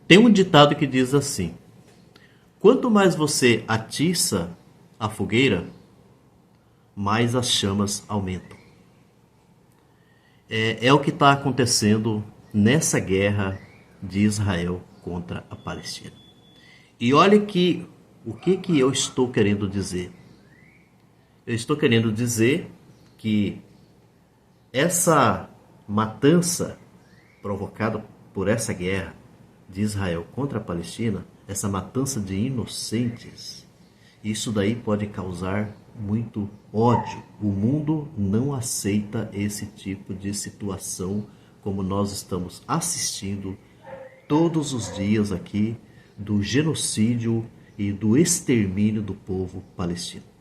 Tem um ditado que diz assim: quanto mais você atiça a fogueira, mais as chamas aumentam. É o que está acontecendo nessa guerra de Israel contra a Palestina. E olha que o que eu estou querendo dizer. Eu estou querendo dizer que essa matança provocada por essa guerra de Israel contra a Palestina, essa matança de inocentes, isso daí pode causar muito ódio. O mundo não aceita esse tipo de situação como nós estamos assistindo todos os dias aqui do genocídio e do extermínio do povo palestino.